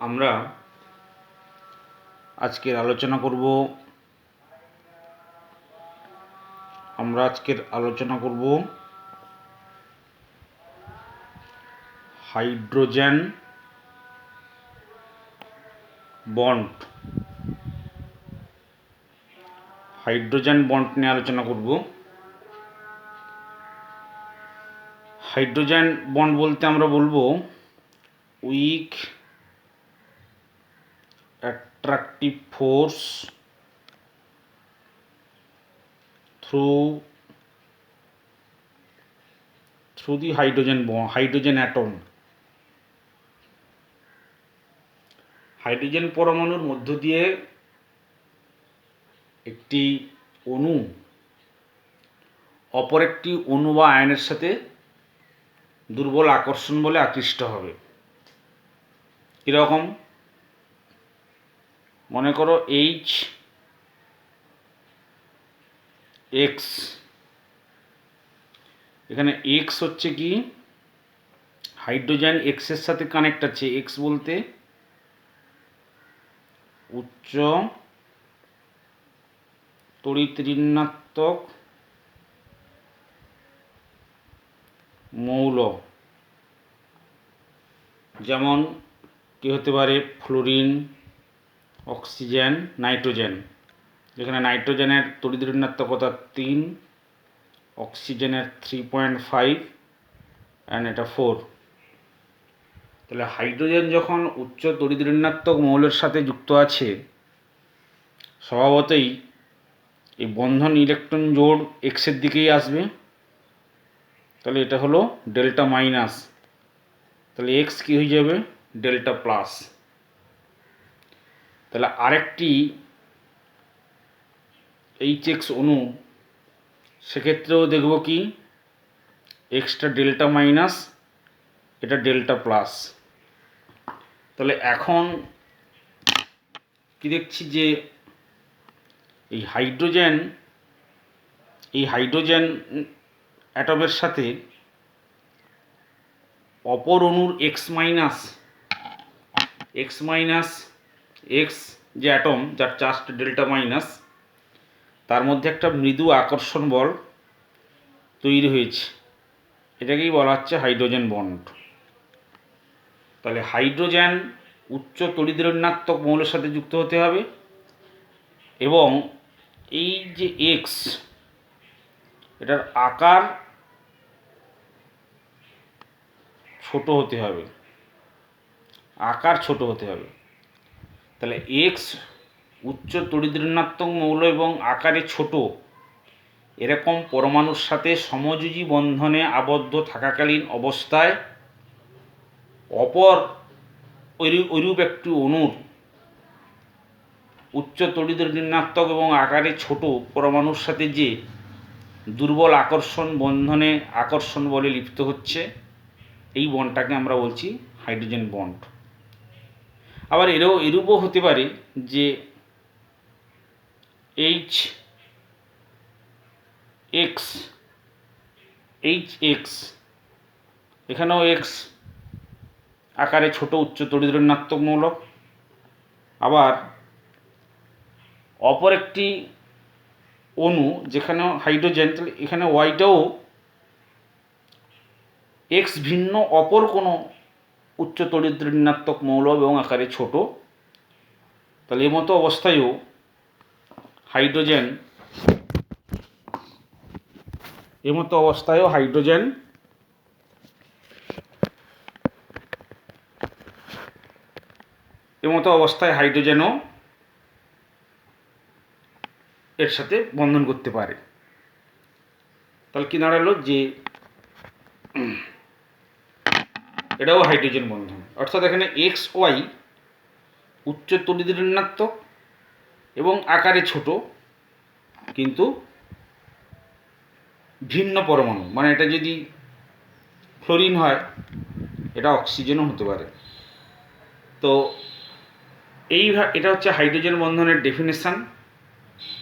আমরা আজকের আলোচনা করব হাইড্রোজেন বন্ড নিয়ে আলোচনা করব। হাইড্রোজেন বন্ড বলতে আমরা বলবো weak attractive force through the hydrogen atom. Hydrogen পরমাণুর মধ্য দিয়ে একটি অণু অপর একটি অণু বা আয়নের সাথে দুর্বল আকর্ষণ বলে আকৃষ্ট হবে। কীরকম? মনে করো H X, এখানে X হচ্ছে কি হাইড্রোজেন X এর সাথে কানেক্ট আছে। X বলতে উচ্চ তড়িৎ ঋণাত্মক মৌল, যেমন কি হতে পারে ফ্লোরিন, অক্সিজেন, নাইট্রোজেন। যেখানে নাইট্রোজেনের তড়িৎ ঋণাত্মকতা 3, অক্সিজেনের 3.5 অ্যান্ড এটা 4। তাহলে হাইড্রোজেন যখন উচ্চ তড়িৎ ঋণাত্মক মৌলের সাথে যুক্ত আছে, স্বভাবতই এই বন্ধন ইলেকট্রন জোড় এক্সের দিকেই আসবে। তাহলে এটা হলো ডেল্টা মাইনাস, তাহলে এক্স কী হয়ে যাবে ডেল্টা প্লাস। তাহলে আরেকটি HX অণু, সেক্ষেত্রেও দেখব কি এক্সটা ডেল্টা মাইনাস, এটা ডেল্টা প্লাস। তাহলে এখন কি দেখছি যে এই হাইড্রোজেন অ্যাটমের সাথে অপর অণুর এক্স যে অ্যাটম যার চার্জ ডেল্টা মাইনাস, তার মধ্যে একটা মৃদু আকর্ষণ বল তৈরি হয়েছে। এটাকেই বলা হচ্ছে হাইড্রোজেন বন্ড। তাহলে হাইড্রোজেন উচ্চ তড়িৎ ঋণাত্মক মৌলের সাথে যুক্ত হতে হবে এবং এই যে এক্স, এটার আকার ছোট হতে হবে, তাহলে এক্স উচ্চ তড়িৎ ঋণাত্মক মৌল এবং আকারে ছোট এরকম পরমাণুর সাথে সমযোজী বন্ধনে আবদ্ধ থাকাকালীন অবস্থায় অপর ঐরূপ একটি অণুর উচ্চ তড়িৎ ঋণাত্মক এবং আকারে ছোট পরমাণুর সাথে যে দুর্বল আকর্ষণ বলে লিপ্ত হচ্ছে, এই বন্ডটাকে আমরা বলছি হাইড্রোজেন বন্ড। আবার এরূপও হতে পারে যে HX, এখানেও এক্স আকারে ছোট উচ্চ তড়িৎ ঋণাত্মক মৌলক। আবার অপর একটি অণু যেখানেও হাইড্রোজেন, তাহলে এখানে ওয়াইটাও এক্স ভিন্ন অপর কোনো উচ্চ তড়িৎ ঋণাত্মক মৌল এবং আকারে ছোট। তাহলে এই মতো অবস্থায়ও হাইড্রোজেন হাইড্রোজেনও এর সাথে বন্ধন করতে পারে। তাহলে কি দাঁড়ালো যে এটাও হাইড্রোজেন বন্ধন। অর্থাৎ এখানে XY উচ্চ তড়িৎ ঋণাত্মক এবং আকারে ছোট কিন্তু ভিন্ন পরমাণু, মানে এটা যদি ফ্লোরিন হয় এটা অক্সিজেনও হতে পারে। তো এটা হচ্ছে হাইড্রোজেন বন্ধনের ডেফিনেশান।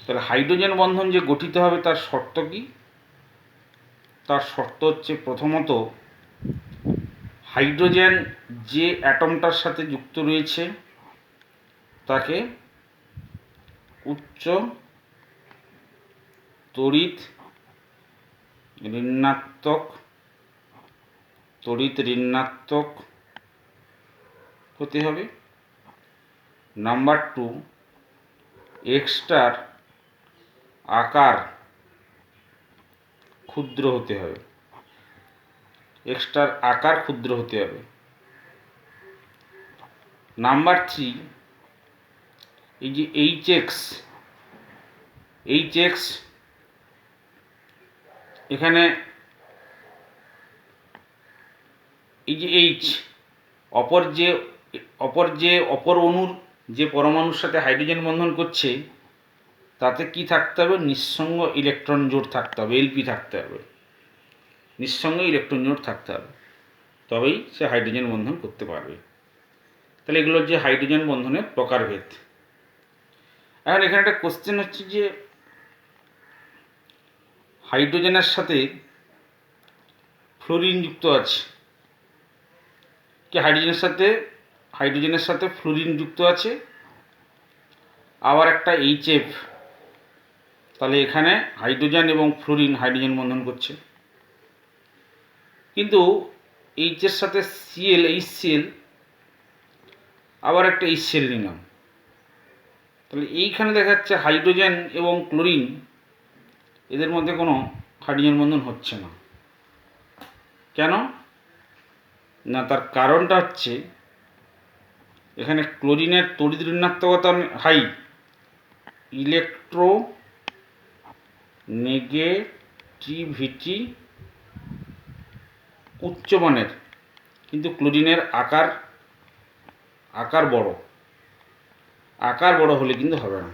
তাহলে হাইড্রোজেন বন্ধন যে গঠিত হবে তার শর্ত কি? তার শর্ত হচ্ছে প্রথমত হাইড্রোজেন যে অ্যাটমটার সাথে যুক্ত রয়েছে তাকে উচ্চ তড়িৎ ঋণাত্মক হতে হবে। নাম্বার 2, এক্সটার আকার ক্ষুদ্র হতে হবে। নাম্বার 3, এই যে এইচএক্স এখানে এই যে অপর অণুর যে পরমাণুর সাথে হাইড্রোজেন বন্ধন করছে তাতে কি থাকতে হবে? নিঃসঙ্গ ইলেকট্রন জোড় থাকতে হবে, এলপি থাকতে হবে, নিঃসঙ্গ ইলেকট্রন জোড় থাকতে হবে, তবেই সে হাইড্রোজেন বন্ধন করতে পারবে। তাহলে এগুলো যে হাইড্রোজেন বন্ধনের প্রকারভেদ। এখন এখানে একটা কোশ্চেন হচ্ছে যে হাইড্রোজেনের সাথে ফ্লোরিন যুক্ত আছে, কি হাইড্রোজেনের সাথে ফ্লোরিন যুক্ত আছে, আবার একটা এইচএফ, তাহলে এখানে হাইড্রোজেন এবং ফ্লোরিন হাইড্রোজেন বন্ধন করছে। কিন্তু এইচের সাথে এইচসিএল, আবার একটা এইচসিএল নিলাম, তাহলে এইখানে দেখা যাচ্ছে হাইড্রোজেন এবং ক্লোরিন এদের মধ্যে কোনো হাইড্রোজেন বন্ধন হচ্ছে না। কেন না? তার কারণটা হচ্ছে এখানে ক্লোরিনের তড়িৎ ঋণাত্মকতা হাই, ইলেকট্রোনেগেটিভিটি উচ্চমানের, কিন্তু ক্লোরিনের আকার বড় হলে কিন্তু হবে না।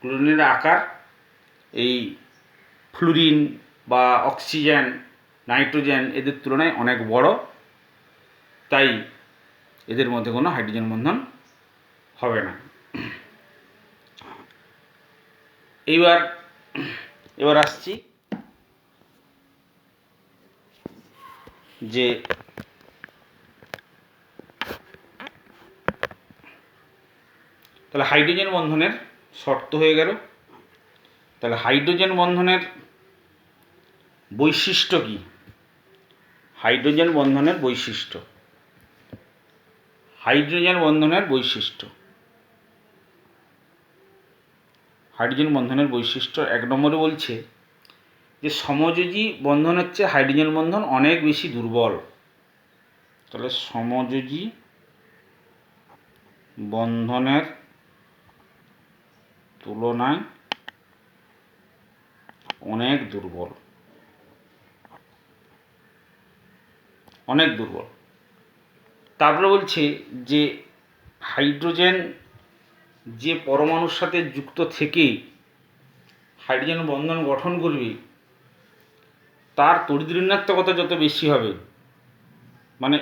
ক্লোরিনের আকার এই ফ্লুরিন বা অক্সিজেন, নাইট্রোজেন এদের তুলনায় অনেক বড়, তাই এদের মধ্যে কোনো হাইড্রোজেন বন্ধন হবে না। এবার আসছি যে তাহলে হাইড্রোজেন বন্ধনের শর্ত হয়ে গেল। তাহলে হাইড্রোজেন বন্ধনের বৈশিষ্ট্য কি? হাইড্রোজেন বন্ধনের বৈশিষ্ট্য হাইড্রোজেন বন্ধনের বৈশিষ্ট্য 1 নম্বরে বলছে যে সমযোজী বন্ধনের চেয়ে হাইড্রোজেন বন্ধন অনেক বেশি দুর্বল। তাহলে সমযোজী বন্ধনের তুলনায় অনেক দুর্বল। তারপরে বলছে যে হাইড্রোজেন যে পরমাণুর সাথে যুক্ত থেকে হাইড্রোজেন বন্ধন গঠন করবে তার তড়িৎ ঋণাত্মকতা যত বেশি হবে, মানে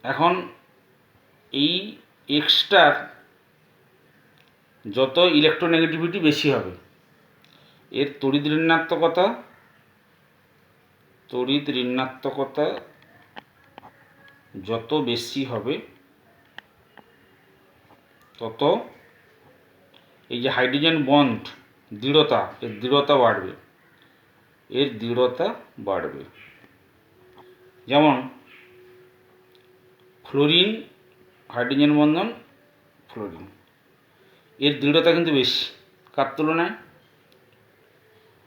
এখন এই এক্সটার যত ইলেকট্রোনেগেটিভিটি বেশি হবে, এর তড়িৎ ঋণাত্মকতা যত বেশি হবে তত এই যে হাইড্রোজেন বন্ড দৃঢ়তা, এর দৃঢ়তা বাড়বে। যেমন ফ্লোরিন হাইড্রোজেন বন্ধন, এর দৃঢ়তা কিন্তু বেশি কার তুলনায়?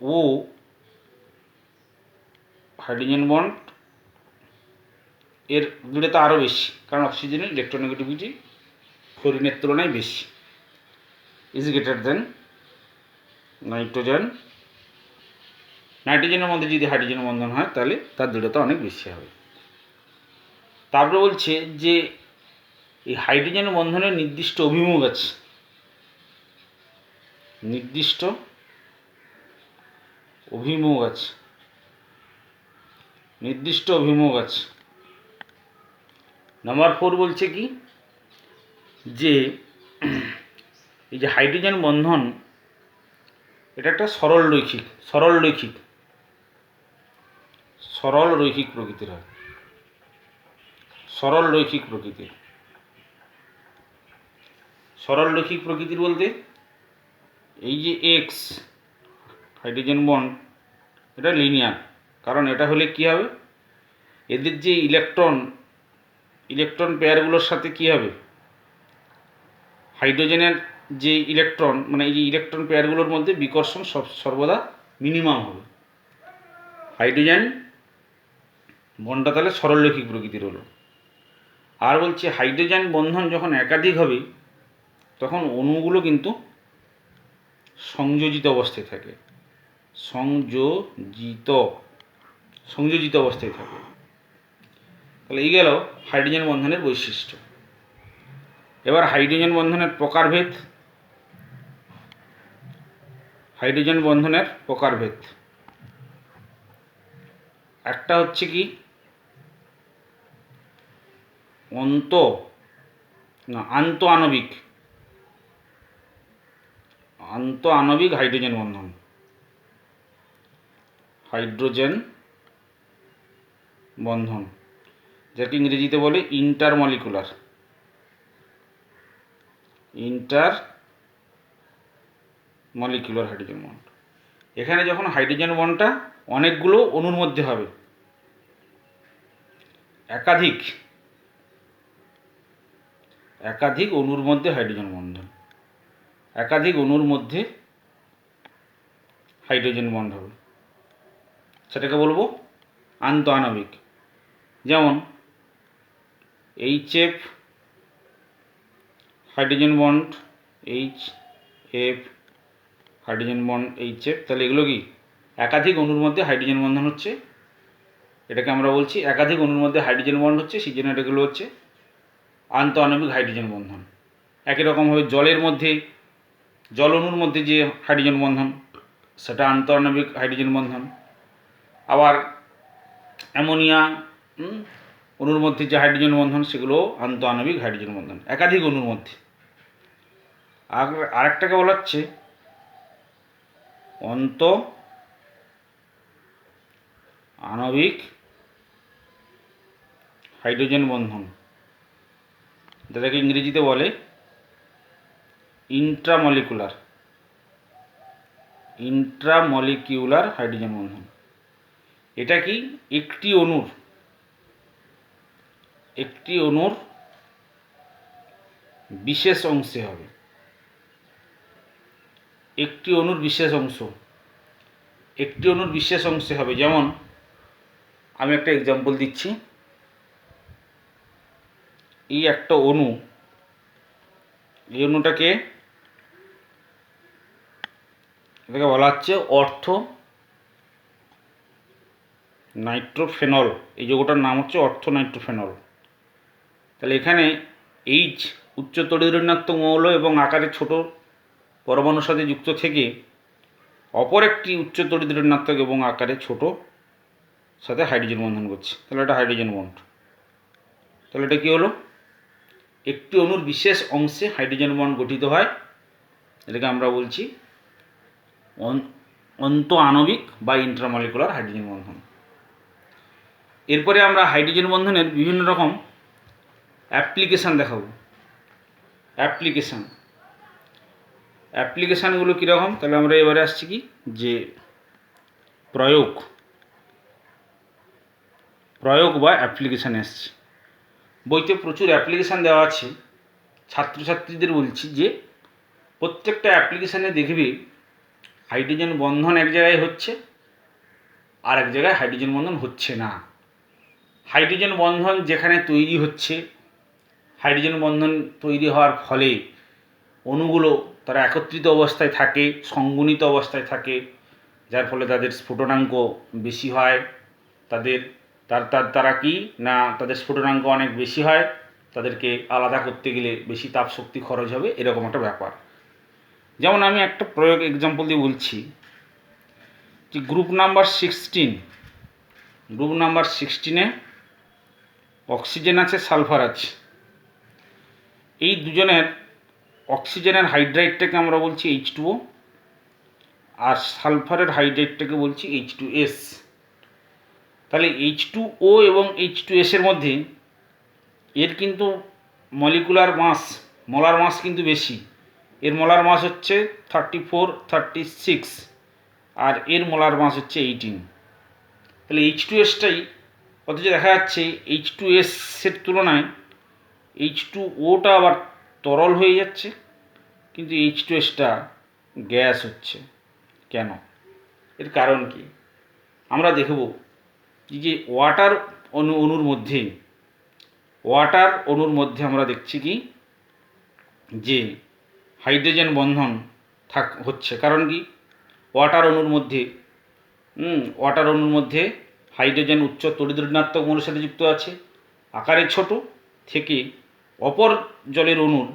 ও হাইড্রোজেন বন্ড এর দৃঢ়তা আরও বেশি, কারণ অক্সিজেনের ইলেকট্রোনেগেটিভিটি ফ্লোরিনের তুলনায় বেশি, ইজ গ্রেটার দেন নাইট্রোজেনের মধ্যে যদি হাইড্রোজেন বন্ধন হয় তাহলে তার দৃঢ়তা অনেক বেশি হবে। তারপরে বলছে যে এই হাইড্রোজেন বন্ধনের নির্দিষ্ট অভিমুখ আছে, নাম্বার 4 বলছে কি, যে এই যে হাইড্রোজেন বন্ধন এটা একটা সরল রৈখিক প্রকৃতির হয়, সরল রৈখিক প্রকৃতির বলতে এই যে এক্স হাইড্রোজেন বন্ড এটা লিনিয়ার, কারণ এটা হলে কি হবে, এদের যে ইলেকট্রন পেয়ারগুলোর সাথে কি হবে, হাইড্রোজেনের যে ইলেকট্রন মানে এই যে ইলেকট্রন পেয়ারগুলোর মধ্যে বিকর্ষণ সর্বদা মিনিমাম হবে। হাইড্রোজেন বন্ডটা তাহলে সরলরৈখিক প্রকৃতির হলো। আর বলছে হাইড্রোজেন বন্ধন যখন একাধিক হবে তখন অণুগুলো কিন্তু সংযোজিত অবস্থায় থাকে, সংযোজিত অবস্থায় থাকে। তাহলে এই গেল হাইড্রোজেন বন্ধনের বৈশিষ্ট্য। এবার হাইড্রোজেন বন্ধনের প্রকারভেদ, একটা হচ্ছে কি আন্ত আণবিক হাইড্রোজেন বন্ধন, যাকে ইংরেজিতে বলে ইন্টারমলিকুলার হাইড্রোজেন বন্ড। এখানে যখন হাইড্রোজেন বন্ডটা অনেকগুলো অণুর মধ্যে হবে, একাধিক অণুর মধ্যে হাইড্রোজেন বন্ধন, একাধিক অণুর মধ্যে হাইড্রোজেন বন্ড হবে, সেটাকে বলবো আন্তঃআণবিক। যেমন HF hydrogen bond HF hydrogen bond HF, তাহলে এগুলো কি একাধিক অণুর মধ্যে হাইড্রোজেন বন্ধন হচ্ছে, এটাকে আমরা বলছি একাধিক অণুর মধ্যে হাইড্রোজেন বন্ড হচ্ছে, সেই জন্য এটাগুলো হচ্ছে আন্তঃআণবিক হাইড্রোজেন বন্ধন। একই রকমভাবে জল অণুর মধ্যে যে হাইড্রোজেন বন্ধন সেটা আন্তঃআণবিক হাইড্রোজেন বন্ধন। আবার অ্যামোনিয়া অণুর মধ্যে যে হাইড্রোজেন বন্ধন সেগুলো আন্তঃআণবিক হাইড্রোজেন বন্ধন, একাধিক অণুর মধ্যে। আরেকটাকে বলা হচ্ছে আণবিক হাইড্রোজেন বন্ধন, যেটাকে ইংরেজিতে বলে ইন্ট্রামলিকিউলার হাইড্রোজেন বন্ধন। এটা কি একটি অণুর বিশেষ অংশে হবে, একটি অণুর বিশেষ অংশে হবে। যেমন আমি একটা এক্সাম্পল দিচ্ছি, এই একটা অণু, এই অণুটাকে এটাকে বলা হচ্ছে অর্থো নাইট্রোফেনল, এই যৌগটার নাম হচ্ছে অর্থো নাইট্রোফেনল। তাহলে এখানে H উচ্চ তড়িৎ মৌল এবং আকারে ছোট পরমাণুর সাথে যুক্ত থেকে অপর একটি উচ্চ তড়িৎ এবং আকারে ছোট সাথে হাইড্রোজেন বন্ধন করছে, তাহলে এটা হাইড্রোজেন বন্ড। তাহলে এটা কী হলো, একটি অণুর বিশেষ অংশে হাইড্রোজেন বন্ড গঠিত হয়, এটাকে আমরা বলছি আন্তঃআণবিক বা ইন্ট্রামলিকুলার হাইড্রোজেন বন্ধন। এরপরে আমরা হাইড্রোজেন বন্ধনের বিভিন্ন রকম অ্যাপ্লিকেশান দেখাবো। অ্যাপ্লিকেশানগুলো কীরকম, তাহলে আমরা এবারে আসছি কি যে প্রয়োগ বা অ্যাপ্লিকেশানে আসছি। বইতে প্রচুর অ্যাপ্লিকেশান দেওয়া আছে, ছাত্রছাত্রীদের বলছি যে প্রত্যেকটা অ্যাপ্লিকেশানে দেখবে হাইড্রোজেন বন্ধন এক জায়গায় হচ্ছে আর এক জায়গায় হাইড্রোজেন বন্ধন হচ্ছে না। হাইড্রোজেন বন্ধন যেখানে তৈরি হচ্ছে, হাইড্রোজেন বন্ধন তৈরি হওয়ার ফলে অণুগুলো তারা একত্রিত অবস্থায় থাকে, সংগনিত অবস্থায় থাকে, যার ফলে তাদের স্ফুটনাঙ্ক বেশি হয়। তারা কি না, তাদের স্ফুটনাঙ্ক অনেক বেশি হয়, তাদেরকে আলাদা করতে গেলে বেশি তাপশক্তি খরচ হবে, এরকম একটা ব্যাপার। যেমন আমি একটা প্রয়োগ এক্সাম্পল দিয়ে বলছি যে গ্রুপ নাম্বার 16 গ্রুপ নাম্বার 16-এ অক্সিজেন আছে, সালফার আছে। এই দুজনের অক্সিজেনের হাইড্রাইডটাকে আমরা বলছি H2O, আর সালফারের হাইড্রাইডটাকে বলছি H2S। তাহলে H2O এবং H2S এর মধ্যে এর কিন্তু মলিকুলার মাস, মোলার মাস কিন্তু বেশি। এর মোলার মাস হচ্ছে 34-36, আর এর মোলার মাস হচ্ছে 18। তাহলে H2Sটাই, অথচ দেখা যাচ্ছে H2S এর তুলনায় H2Oটা আবার তরল হয়ে যাচ্ছে, কিন্তু H2Sটা গ্যাস হচ্ছে। কেন? এর কারণ কি আমরা দেখব। যে ওয়াটার অণুর মধ্যে আমরা দেখছি কি যে হাইড্রোজেন বন্ধন হচ্ছে। কারণ কি? ওয়াটার অণুর মধ্যে হাইড্রোজেন উচ্চ তড়িৎ ঋণাত্মক মৌলের সাথে যুক্ত আছে, আকারে ছোট থেকে অপর জলের অণুর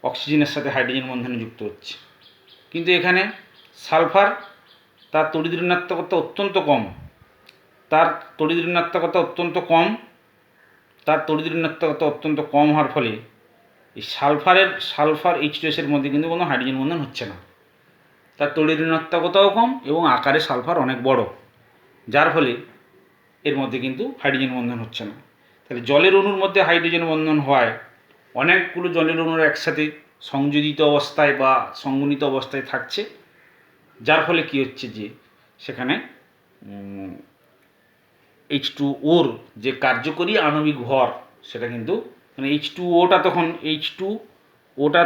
অক্সিজেনের সাথে হাইড্রোজেন বন্ধনে যুক্ত হচ্ছে। কিন্তু এখানে সালফার, তার তড়িৎ ঋণাত্মকতা অত্যন্ত কম, তার তড়িৎ ঋণাত্মকতা অত্যন্ত কম হওয়ার ফলে এই সালফার H2S এর মধ্যে কিন্তু কোনো হাইড্রোজেন বন্ধন হচ্ছে না। তার তড়িৎ ঋণাত্মকতাও কম এবং আকারে সালফার অনেক বড়, যার ফলে এর মধ্যে কিন্তু হাইড্রোজেন বন্ধন হচ্ছে না। তাহলে জলের অণুর মধ্যে হাইড্রোজেন বন্ধন হওয়ায় অনেকগুলো জলের অণুর একসাথে সংযোজিত অবস্থায় বা সংগঠিত অবস্থায় থাকছে, যার ফলে কী হচ্ছে যে সেখানে H2Oর যে কার্যকরী আণবিক ভর সেটা কিন্তু মানে H2Oটা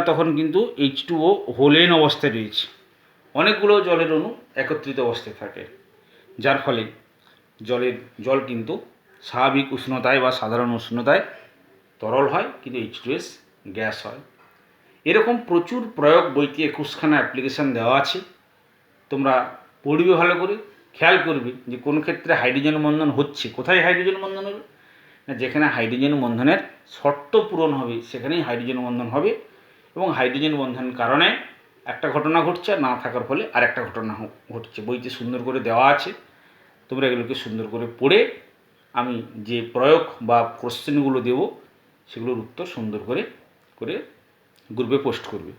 তখন কিন্তু H2O হোলেন অবস্থায় রয়েছে। অনেকগুলো জলের অণু একত্রিত অবস্থায় থাকে, যার ফলে জল কিন্তু স্বাভাবিক উষ্ণতায় বা সাধারণ উষ্ণতায় তরল হয়, কিন্তু H2S গ্যাস হয়। এরকম প্রচুর প্রয়োগ বইতে 21খানা অ্যাপ্লিকেশান দেওয়া আছে, তোমরা পড়বে ভালো করে, খেয়াল করবে যে কোন ক্ষেত্রে হাইড্রোজেন বন্ধন হচ্ছে। কোথায় হাইড্রোজেন বন্ধন হবে না, যেখানে হাইড্রোজেন বন্ধনের শর্ত পূরণ হবে সেখানেই হাইড্রোজেন বন্ধন হবে, এবং হাইড্রোজেন বন্ধনের কারণে একটা ঘটনা ঘটছে, আর না থাকার ফলে আরেকটা ঘটনা ঘটছে। বইতে সুন্দর করে দেওয়া আছে, তোমরা এগুলোকে সুন্দর করে পড়ে আমি যে প্রয়োগ বা কোশ্চেনগুলো দেব সেগুলোর উত্তর সুন্দর করে গ্রুপে পোস্ট করবে।